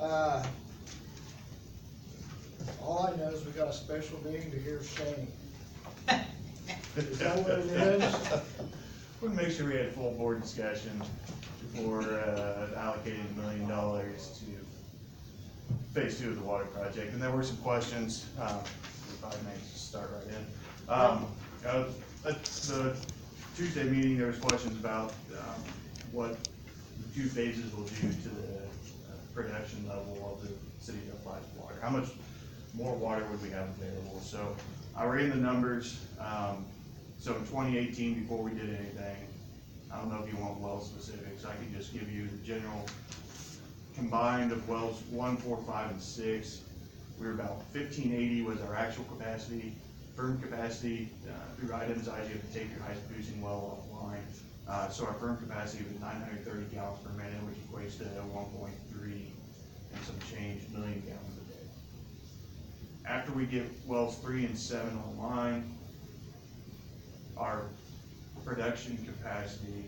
All I know is we got a special meeting to hear Shane. Is that what it is? We're gonna make sure we had full board discussion before allocating $1 million to phase 2 of the water project. And there were some questions, if I may just start right in. At the Tuesday meeting, there was questions about what the 2 phases will do to the production level of the city of Delphi's water. How much more water would we have available? So I ran the numbers. So in 2018, before we did anything, I don't know if you want well specifics, I can just give you the general combined of wells 1, 4, 5, and 6. We were about 1580 was our actual capacity. Firm capacity, through items, I you have to take your highest producing well offline. So our firm capacity was 930 gallons per minute, which equates to 1.3 and some change million gallons a day. After we get wells 3 and 7 online, our production capacity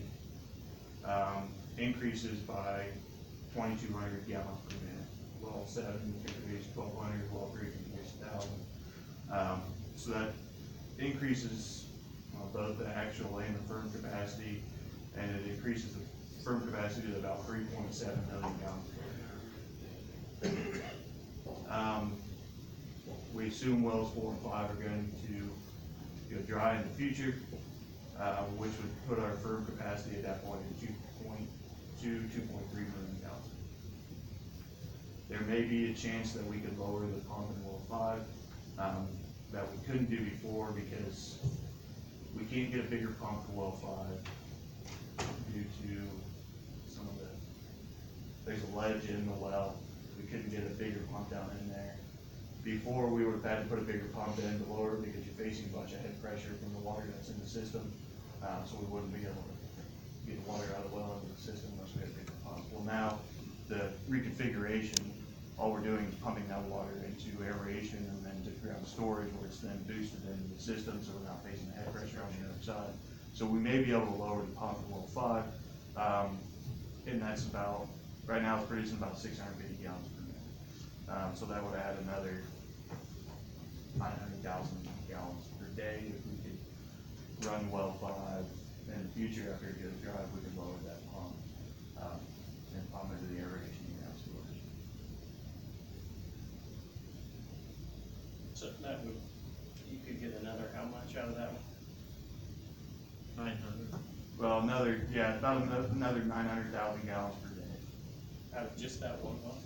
increases by 2,200 gallons per minute. Well 7 can produce 1,200, well 3 can produce 1,000. So that increases both the actual and the firm capacity, and it increases the firm capacity to about 3.7 million gallons per minute. We assume wells 4 and 5 are going to go dry in the future, which would put our firm capacity at that point at 2.3 million gallons. There may be a chance that we could lower the pump in well 5, that we couldn't do before because we can't get a bigger pump for well 5 due to some of there's a ledge in the well. We couldn't get a bigger pump down in there. Before, we would have had to put a bigger pump in to lower it because you're facing a bunch of head pressure from the water that's in the system. So we wouldn't be able to get the water out of the well into the system unless we had a bigger pump. Well, now the reconfiguration, all we're doing is pumping that water into aeration and then to ground storage where it's then boosted into the system, so we're not facing the head pressure on the other side. So we may be able to lower the pump in well 5, and that's about, right now it's producing about 650 gallons per minute. So that would add another 900,000 gallons per day if we could run well 5. In the future, after it goes dry, we could lower that pump and pump into the aeration and ground storage. So that would, you could get another, how much out of that one? 900. Well, about another 900,000 gallons per day. Out of just that one well?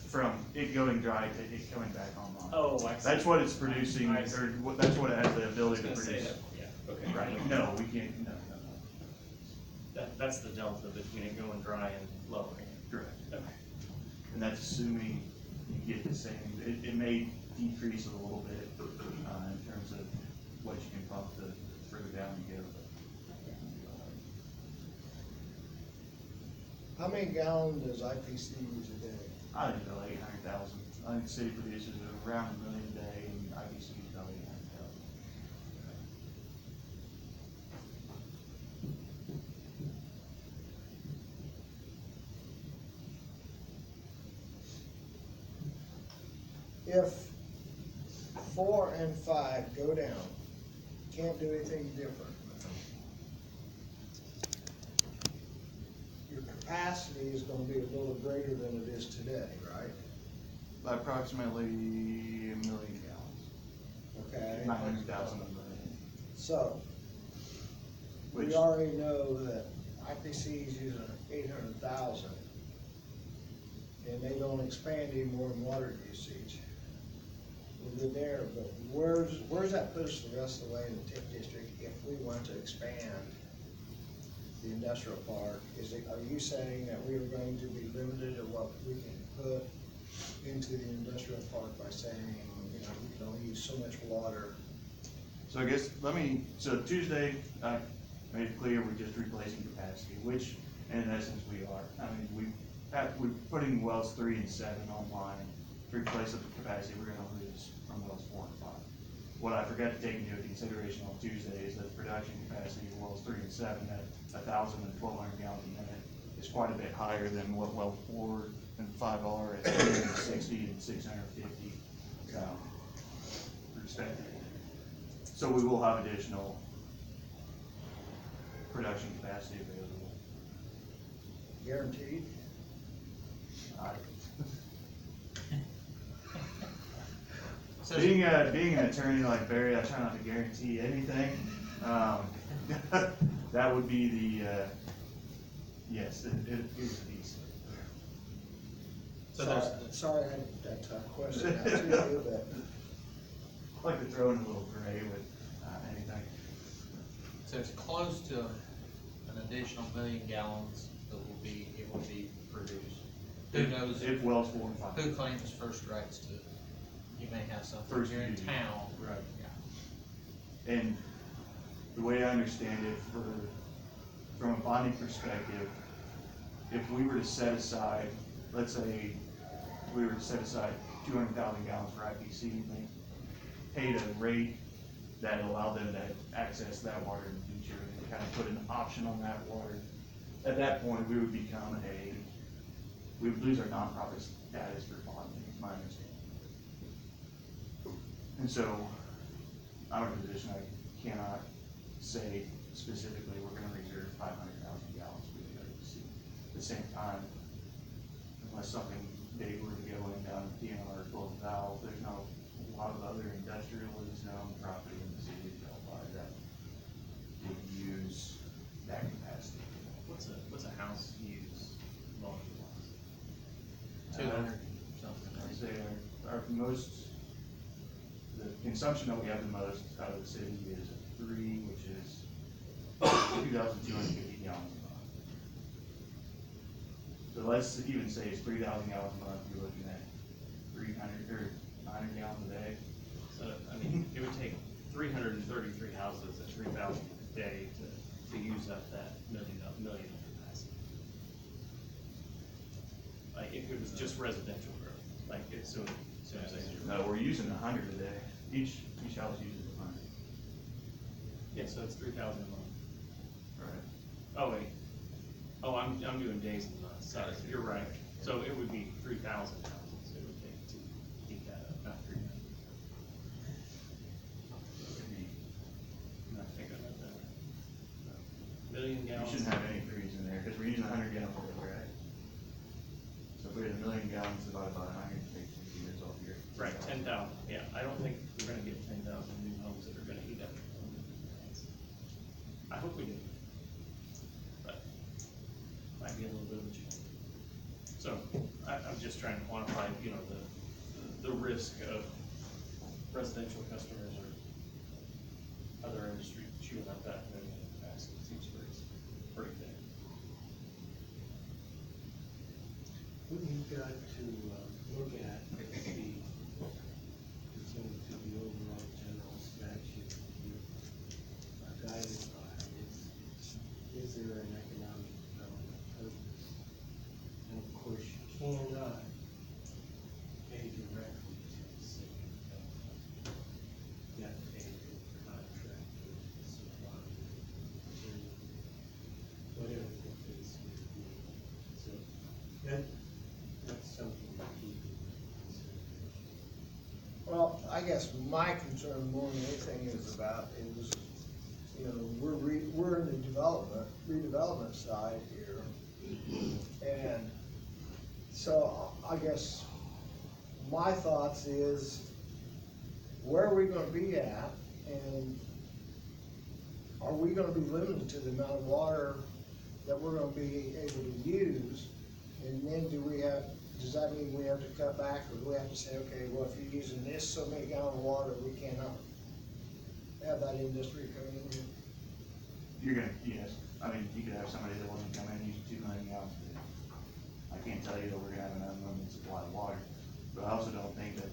From it going dry to it coming back online. Oh, I see. That's what it's producing, I see. that's what it has the I was ability to gonna say produce. that, yeah, okay. Right, no, we can't, no. That's the delta between it going dry and lowering it. Correct. Okay. And that's assuming you get the same, it may decrease a little bit, in terms of what you can pump the further down you go. How many gallons does IPC use a day? I think about 800,000. I think the city produces around 1 million a day, and IBC is about 800,000. If 4 and 5 go down, can't do anything different with them. Your capacity is gonna be a little greater than it is today, right? By approximately 1 million gallons. Okay? 900,000 a million. So, we Which, already know that IPC is using 800,000, and they don't expand any more in water usage. We're good there, but where's that put us the rest of the way in the TIF district if we want to expand the industrial park? Are you saying that we are going to be limited to what we can put into the industrial park by saying, you know, we can only use so much water? so I guess, so Tuesday, I made it clear we're just replacing capacity, which in essence we are. I mean, we're putting wells 3 and 7 online to replace the capacity we're gonna lose from wells 4 and 5. What I forgot to take into consideration on Tuesday is that the production capacity of wells 3 and 7 at 1,000 and 1,200 gallons a minute is quite a bit higher than what well 4 and 5 are at 360 and 650, respectively. So we will have additional production capacity available. Guaranteed? Being an attorney like Barry, I try not to guarantee anything. That would be the, yes, it is decent. So there's, Sorry, I had that tough question out to you, but I like to throw in a little gray with anything. So it's close to an additional 1 million gallons that will be able to be produced. Who knows? If wells 4 and 5. Who claims first rights to it? You may have something First here in duty. town. Right. Yeah. And the way I understand it, from a bonding perspective, if we were to set aside, let's say, we were to set aside 200,000 gallons for IPC, they paid a rate that allowed them to access that water in the future, and kind of put an option on that water. At that point, we would become we would lose our nonprofit status for bonding, is my understanding. And so, I'm in a position I cannot say specifically we're gonna reserve 500,000 gallons for the IPC. At the same time, unless something big were to go in down the DNR or Golden Valve, there's not a lot of other industrial or zoned property in the city of Delphi that would use that capacity. what's a house use volume wise? 200 something. I'd say our most, the consumption that we have the most out of the city is a 3, which is 2,250 gallons a month. So let's even say it's 3,000 gallons a month, you're looking at 300 or 900 gallons a day. So, I mean, it would take 333 houses at 3,000 a day to use up that million of capacity. Like, if it was just residential growth, like, it's so I'm saying. No, we're using 100 a day. Each house uses 100. Yeah, so it's 3,000 a month. Right. Oh, wait. Oh, I'm doing days and months, sorry, you're right. So it would be 3,000 houses it would take to keep that up, not 300. I'm not thinking about that. Million You gallons. shouldn't have any trees in there, because we're using 100 gallons a day, right? So if we had 1 million gallons divided by 100, it takes 60 years off here. Right, 10,000, yeah, I don't think we're gonna get 10,000 new homes that are gonna heat up. I hope we do. But, might be a little bit of a challenge. So, I'm just trying to quantify, you know, the risk of residential customers or other industry chewing up that million capacity, seems pretty thin. What you've got to look at is the, pertaining to the overall general statute you are guided by is there an economic development purpose? And of course, you cannot pay directly to the city of Delphi. You have to pay to the contractor, the supplier, material, whatever the case may be. So that's something to keep in consideration. well, I guess my concern more than anything is, you know, we're in the redevelopment side here. And so I guess my thoughts is, where are we gonna be at? And are we gonna be limited to the amount of water that we're gonna be able to use? And then does that mean we have to cut back, or do we have to say, okay, well, if you're using this so many gallons of water, we cannot have that industry coming in here? You're gonna, yes, I mean, you could have somebody that wants to come in and use 2 million gallons a day. I can't tell you that we're gonna have an unlimited supply of water, but I also don't think that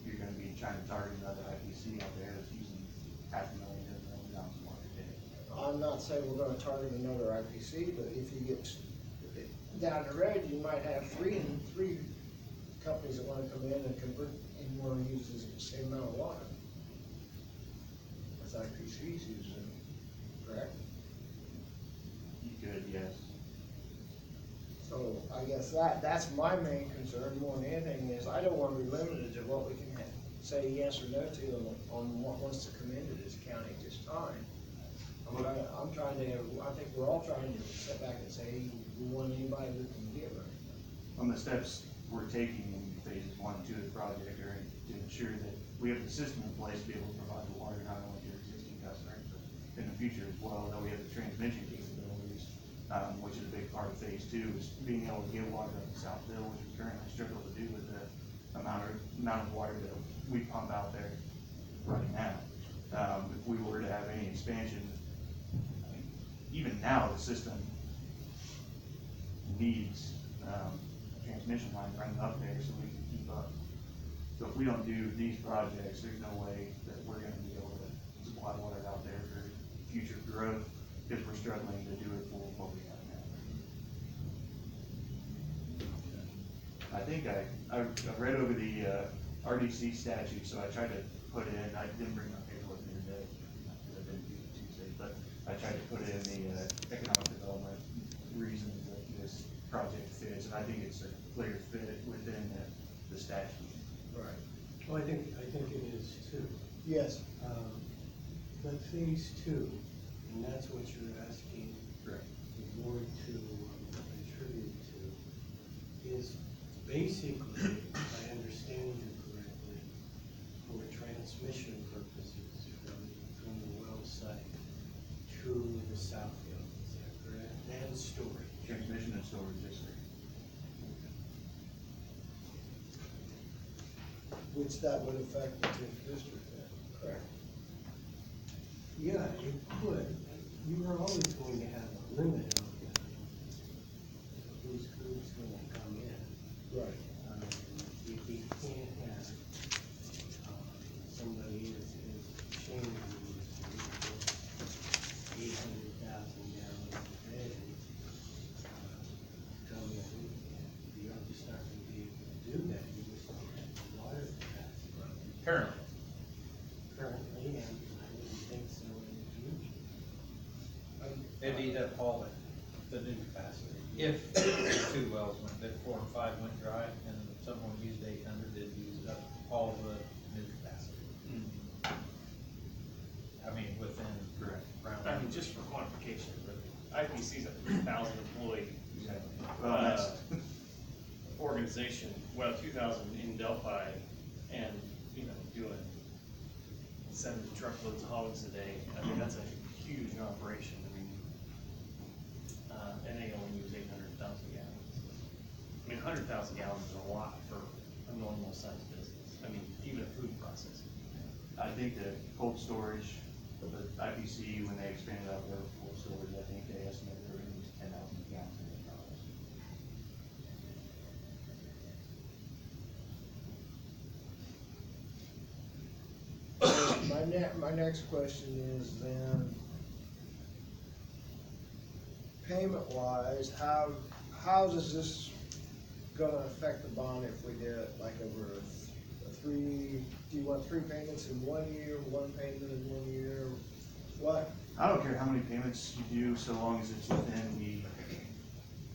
you're gonna be trying to target another IPC out there that's using 500,000 to 1 million gallons of water a day. I'm not saying we're gonna target another IPC, but if you get down the road, you might have three companies that wanna come in and convert and wanna use the same amount of water as IPC's using, correct? You could, yes. So I guess that's my main concern more than anything is I don't wanna be limited to what we can say yes or no to on what wants to come into this county at this time. I'm trying to, I think we're all trying to sit back and say, we want anybody who can give it. On the steps we're taking in phases 1 and 2 of the project are to ensure that we have the system in place to be able to provide the water not only to existing customers, but in the future as well, that we have the transmission capabilities, which is a big part of phase 2, is being able to get water up to Southville, which we currently struggle to do with the amount of water that we pump out there right now. If we were to have any expansion, even now, the system needs a transmission line running up there so we can keep up. So if we don't do these projects, there's no way that we're gonna be able to supply water out there for future growth, because we're struggling to do it for what we have now. I think I read over the RDC statute, so I tried to put in, I didn't bring my paper with me today, because I didn't do it Tuesday, but I tried to put in the economic development reasons that this project fits, and I think it's a clear fit within the statute. Right. Well, I think it is too. Yes. But phase 2, and that's what you're asking Correct. the board to contribute to, is basically, if I understand you correctly, for transmission purposes from the well site to the south field, is that correct? And storage. Transmission and storage, yes, sir. Which that would affect the 10th district then, correct? Yeah, it could. You are always going to have a limit on who's going to come in. Right. You can't have somebody as Shane used to, 800,000 gallons a day, come in, and you're just not gonna be able to do that. You just don't have the water capacity Currently, currently, and I wouldn't think so in the future. It'd eat up all the new capacity. If the 2 wells went, if 4 and 5 went dry and someone used 800, they'd use up all the new capacity. I mean, within. Correct. I mean, just for quantification, the IPC's a 3,000 employee Well, that's, organization, well, 2,000 in Delphi, and, you know, doing 70 truckloads of hogs a day. I mean, that's a huge operation. I mean, and they only use 800,000 gallons. I mean, 100,000 gallons is a lot for a normal sized business. I mean, even a food processing. I think the cold storage, the IPC, when they expanded out their cold storage, I think they estimated they were gonna use 10,000 gallons a day. My next question is then, payment wise, how does this gonna affect the bond if we did it like over a 3, do you want 3 payments in 1 year, 1 payment in 1 year? What? I don't care how many payments you do, so long as it's within the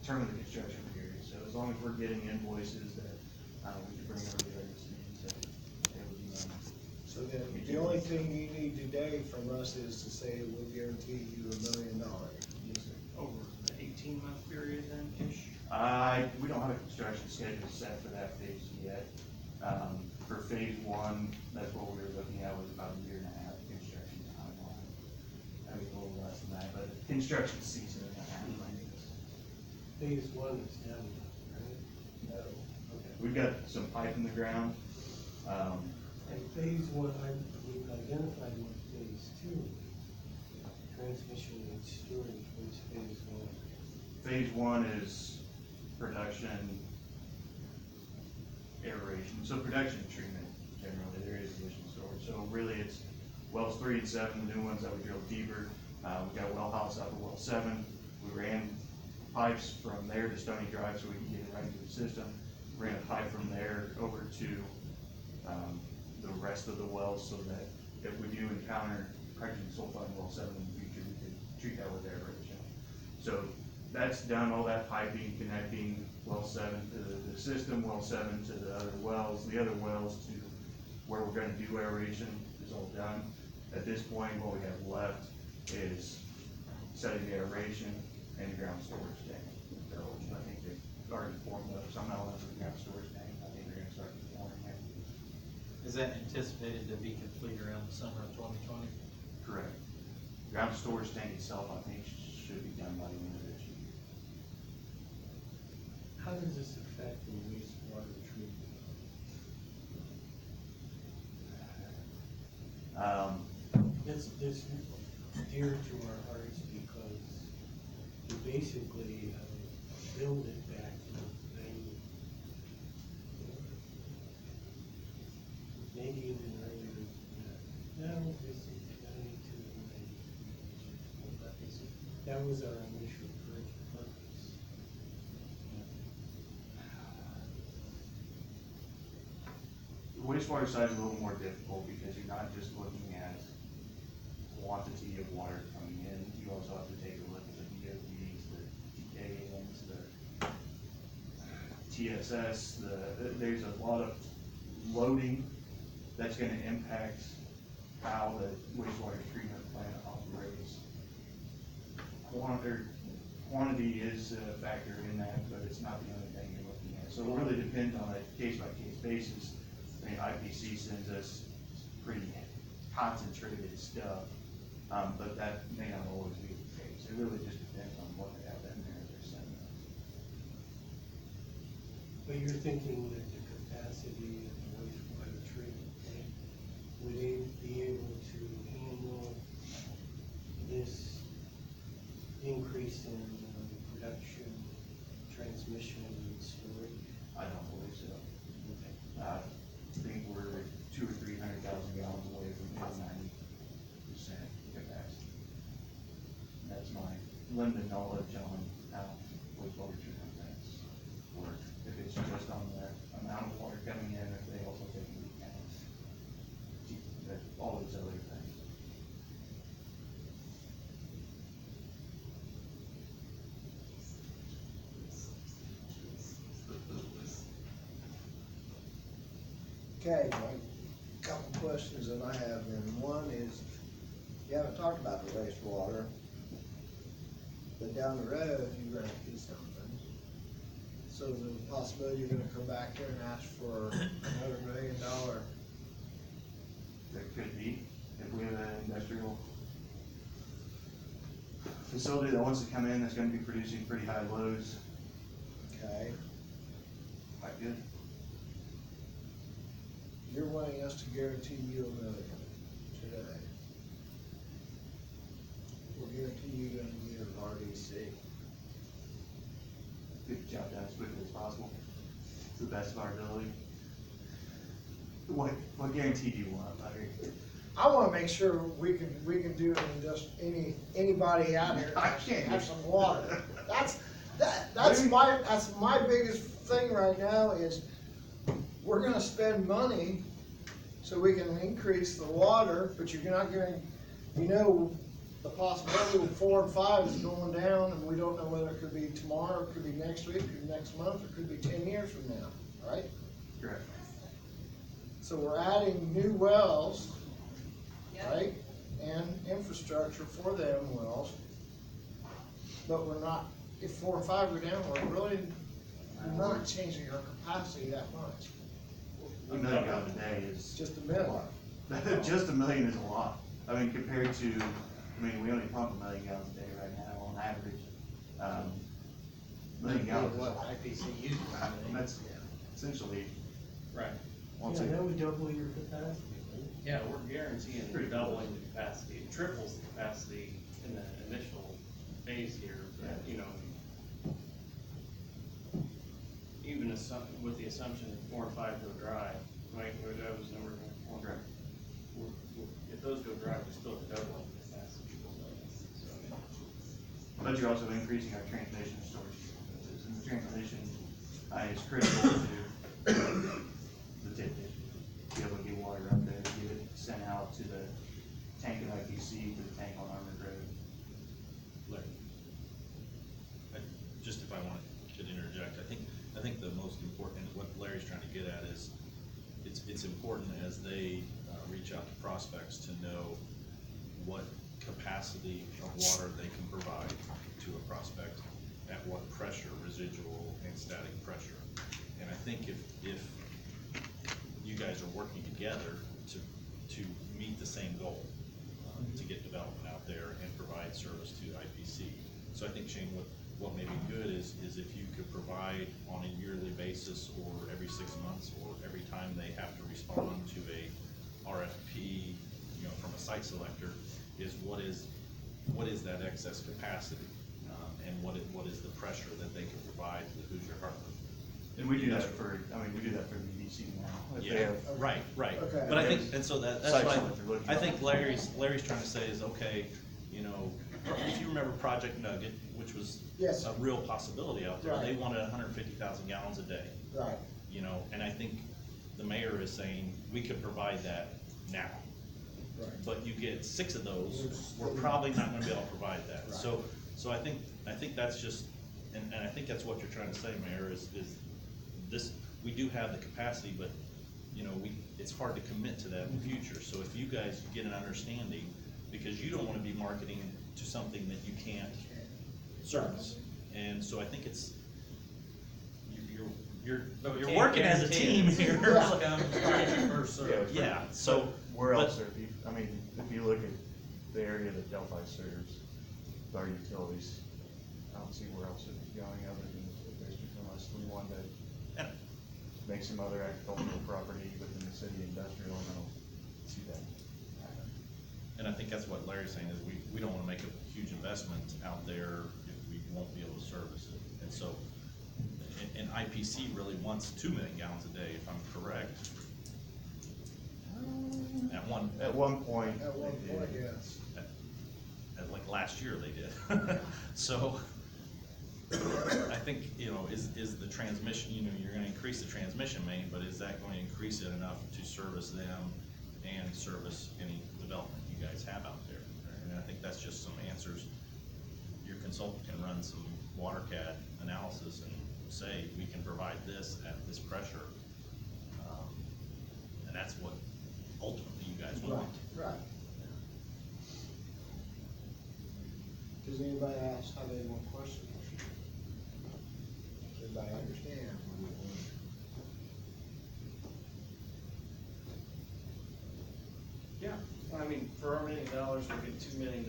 term of the construction period. So as long as we're getting invoices that, we can bring everybody up to speed, so it would be, So then, the only thing you need today from us is to say we'll guarantee you $1 million. Over the 18-month period then-ish? we don't have a construction schedule set for that phase yet. For phase 1, that's what we were looking at, was about 1.5 years construction timeline. Maybe a little less than that, but construction season and a half, I guess. Phase 1 is done, right? No. Okay. We've got some pipe in the ground. And phase 1, we've identified what phase 2 is. Transmission and storage, what's phase 1? Phase 1 is production, aeration, so production and treatment, generally, there is additional storage. So really, it's wells 3 and 7, the new ones that we drilled deeper. We got a well house up at well 7. We ran pipes from there to Stony Drive so we can get it right into the system. Ran a pipe from there over to the rest of the wells, so that if we do encounter hydrogen sulfide in well 7 in the future, we could treat that with aeration. So that's done, all that piping, connecting well 7 to the system, well 7 to the other wells, the other wells to where we're gonna do aeration is all done. At this point, what we have left is setting the aeration and ground storage tank. So I think they've already formed up some elements of the ground storage tank. I think they're gonna start performing it. Is that anticipated to be complete around the summer of 2020? Correct. Ground storage tank itself, I think, should be done by the end of this year. How does this affect the wastewater treatment? This dear to our hearts because we basically build it back to 90, maybe even earlier than that. No, this is 92 and 93. That was our initial purpose. The wastewater side is a little more difficult because you're not just looking at quantity of water coming in, you also have to take a look at the BODs, the DKNs, the TSS, there's a lot of loading that's gonna impact how the wastewater treatment plant operates. Quantity is a factor in that, but it's not the only thing you're looking at. So it really depends on a case-by-case basis. I mean, IPC sends us pretty concentrated stuff, but that may not always be the case. It really just depends on what they have in there they're sending us. But you're thinking that the capacity of the wastewater treatment plant would be able to handle this increase in production, transmission, and storage? I don't believe so. I think we're 200,000 or 300,000 gallons away from 90% capacity. That's my limited knowledge on how wastewater treatment plants work. If it's just on the amount of water coming in, if they also take into account all those other things. Okay, a couple questions that I have, and one is, you haven't talked about the wastewater, but down the road, you're gonna do something. So is there a possibility you're gonna come back here and ask for another $1 million? There could be, if we have an industrial facility that wants to come in, that's gonna be producing pretty high loads, Okay, quite good. you're wanting us to guarantee you $1 million today. We'll guarantee you gonna get an RDC. Get the job done as quickly as possible, to the best of our ability. What guarantee do you want, Larry? I wanna make sure we can do it in just anybody out here I can't. have some water. That's my biggest thing right now is, we're gonna spend money so we can increase the water, but you're not gonna, the possibility of 4 and 5 is going down, and we don't know whether it could be tomorrow, it could be next week, it could be next month, it could be 10 years from now, right? Correct. So we're adding new wells, right, and infrastructure for them wells. But we're not, if 4 and 5 go down, we're really not changing our capacity that much. $1 million gallons a day is, It's just a minute. just $1 million is a lot. I mean, compared to, we only pump 1 million gallons a day right now on average. 1 million gallons is a What lot. IPC uses. That's essentially, Right. once Yeah, it, that would double your capacity, wouldn't it? Yeah, we're guaranteeing Pretty doubling the capacity, it triples the capacity in the initial phase here, but, even with the assumption that 4 and 5 go dry, right, that was number one. Correct. If those go dry, we're still doubling the capacity. So, but you're also increasing our transmission storage capabilities, and the transmission is critical to the tip dish. Be able to get water up there, get it sent out to the tank at IPC, to the tank on Armored Road. I get at is, it's important as they reach out to prospects to know what capacity of water they can provide to a prospect, at what pressure, residual and static pressure. And I think if you guys are working together to meet the same goal, to get development out there and provide service to IPC. So I think, Shane, what may be good is if you could provide on a yearly basis, or every 6 months, or every time they have to respond to a RFP, from a site selector, is what is that excess capacity, and what is the pressure that they can provide to the Hoosier Heartland. And we do that for the EDC now. If they Yeah, have- right. Okay. But I think, and so that's Sites why, that they're looking I at. think Larry's trying to say is, okay, if you remember Project Nugget, which was Yes. a real possibility out there, they Right. wanted 150,000 gallons a day, Right, and I think the mayor is saying, we could provide that now. right. But you get 6 of those, Which- we're probably not gonna be able to provide that. Right. So I think that's just, and I think that's what you're trying to say, Mayor, is this, we do have the capacity, but, it's hard to commit to that in the future. So if you guys get an understanding, because you don't wanna be marketing to something that you can't service. And so I think it's, you're working as a team here. First come, first served. Yeah, so. Where but- else, if you look at the area that Delphi serves, with our utilities, I don't see where else it'd be going other than the district, unless we want to And make some other agricultural property within the city industrial, and I don't see that. And I think that's what Larry's saying, is we don't wanna make a huge investment out there if we won't be able to service it. And so, and IPC really wants 2 million gallons a day, if I'm correct. At one point. At one they point, did. yes. like last year they did. So, I think, is the transmission, you're gonna increase the transmission main, but is that going to increase it enough to service them and service any development you guys have out there? And I think that's just some answers. Your consultant can run some WaterCAD analysis and say, we can provide this at this pressure. And that's what ultimately you guys want. Right. Does anybody else have any more questions? Does anybody understand? Yeah, I mean, for our $1 million, we'll get $2 million,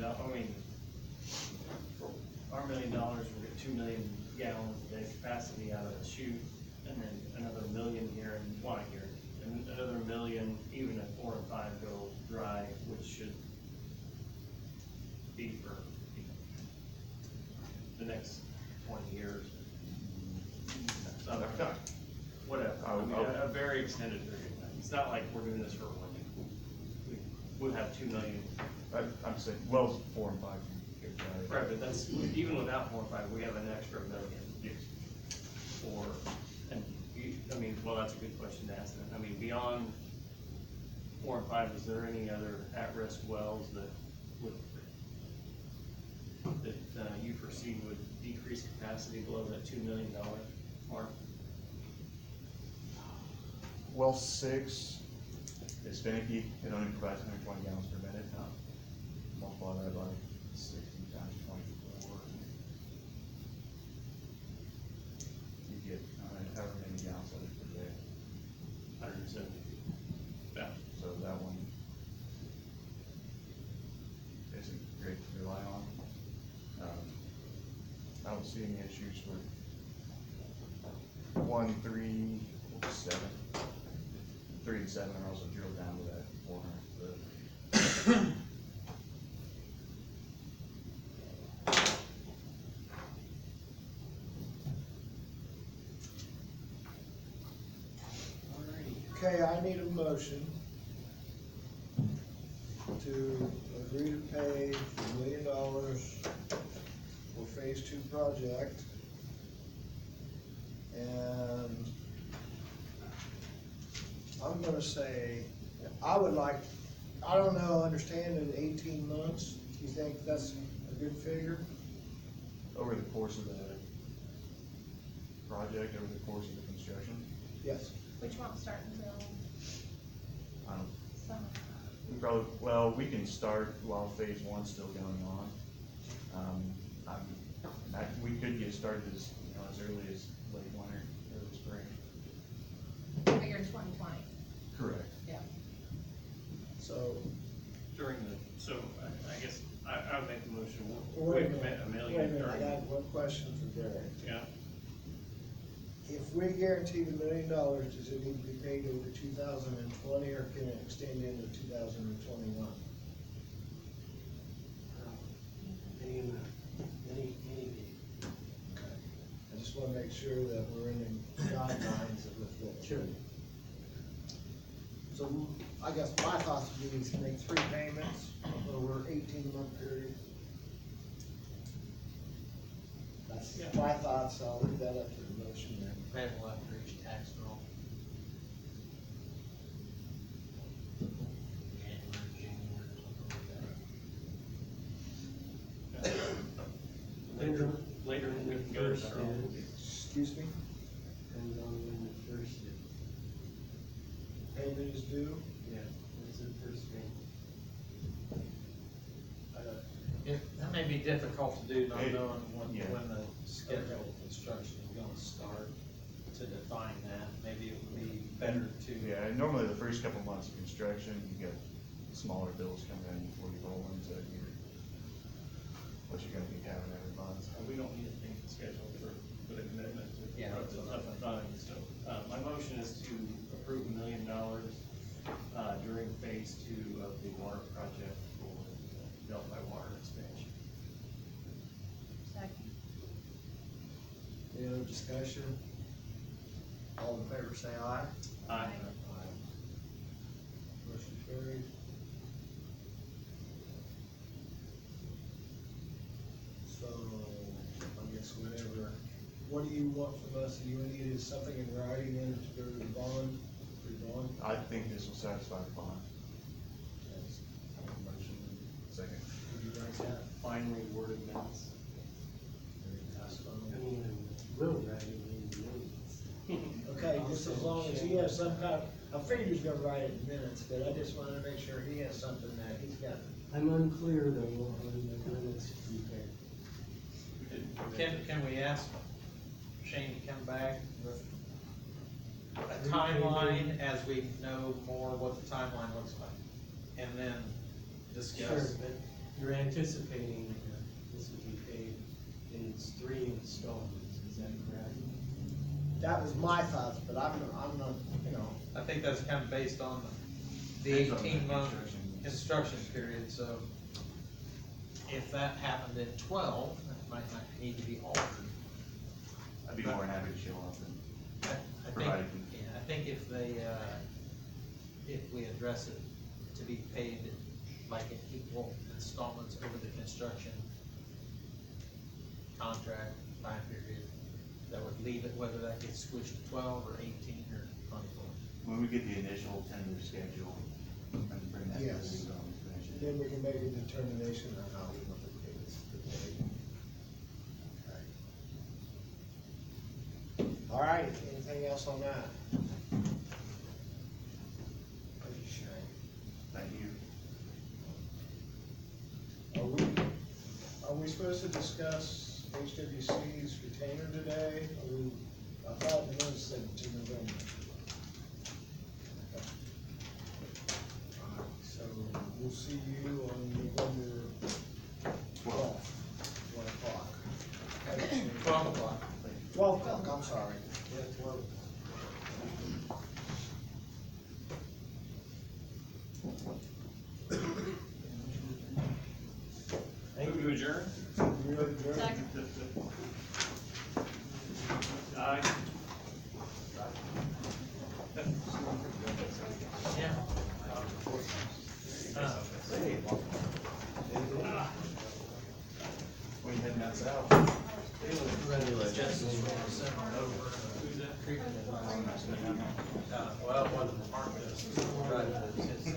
for our $1 million, we'll get 2 million gallons a day capacity out of the chute, and then another 1 million here in, well, not here, and another 1 million, even if 4 and 5 go dry, which should be for the next 20 years. So, whatever, a very extended period of time. It's not like we're doing this for 1 year. We'll have 2 million. I'm saying, wells 4 and 5. Right, but that's, even without 4 and 5, we have an extra 1 million. For, and well, that's a good question to ask then. I mean, beyond 4 and 5, is there any other at-risk wells that you foresee would decrease capacity below that $2 million mark? Well 6 is finicky, it only provides 120 gallons per minute. Multiply that by 60 times 24. You get, however many gallons that is per day. 170. Yeah. So that one isn't great to rely on. I don't see any issues with 1, 3, 7. 3 and 7 are also drilled down to that 400 foot. Okay, I need a motion to agree to pay $1 million for phase 2 project. And I'm gonna say, I don't know, understand in 18 months, you think that's a good figure? Over the course of the project, over the course of the construction, Yes. Which won't start until Um, summer. we probably, well, we can start while phase one's still going on. We could get started as, as early as late winter, early spring. But you're in 2020. Correct. Yeah. So, During the, so I guess I would make the motion, wait a we'll minute, commit $1 wait a million minute, I during. got one question for Derek. Yeah, If we guarantee $1 million, does it need to be paid over 2020, or can it extend into 2021? Any amount, any Okay. I just wanna make sure that we're in the guidelines of the. Sure. So, I guess my thoughts would be to make 3 payments over 18-month period. That's Yeah. my thoughts, I'll leave that up to the motion then. Payable after each tax roll. later in the When the year, first so. is, Excuse me, depends on when the first is. payment is due? Yeah, when's the first payment? That may be difficult to do, not Hey, knowing yeah. when the schedule of construction is gonna start, to define that, maybe it would be better to. Yeah, and normally the first couple months of construction, you get smaller bills coming in before you roll into what you're gonna be having every month. We don't need anything scheduled for the commitment to. Yeah, that's what I'm fine, so, my motion is to approve $1 million, during phase 2 of the water project for Delphi water expansion. Second. Any other discussion? All in favor say aye. Aye. Motion carried. So, I guess whenever, what do you want from us? Do you need something in writing then to go to the bond, pre-bond? I think this will satisfy the bond. Yes. Motion, second. Would you write that? Finally worded minutes. That's I fine. mean, I will write it in the minutes. Okay, just as long as he has some kind, I figured he was gonna write it in minutes, but I just wanted to make sure he has something that he's got. I'm unclear though on the minutes prepared. Can we ask Shane to come back with a timeline as we know more what the timeline looks like? And then Sure, discuss. but you're anticipating this will be paid in 3 installments, is that correct? That was my thoughts, but I'm not, I think that's kind of based on the Based on the 18-month construction. construction period, so if that happened in 12, that might not need to be altered. I'd be more than happy to show up and I think, provide. yeah, I think if they, if we address it to be paid like in equal installments over the construction contract time period, that would leave it, whether that gets squished to 12 or 18 or 24. When we get the initial tender schedule, and bring that to the Yes. Redevelopment Commission. then we can make a determination on how we want the dates. All right, anything else on that? Thank you, Shane. Thank you. Are we supposed to discuss HWC's retainer today? I thought the notice said to November. All right, so we'll see you on November 12th, 1 o'clock. 12 o'clock. 12 o'clock, I'm sorry. Yeah, 12. Move to adjourn? You're adjourned. Second. Aye. Yeah. When you heading out south? Justice will send it over. Well, it wasn't Mark, it was right, it's his.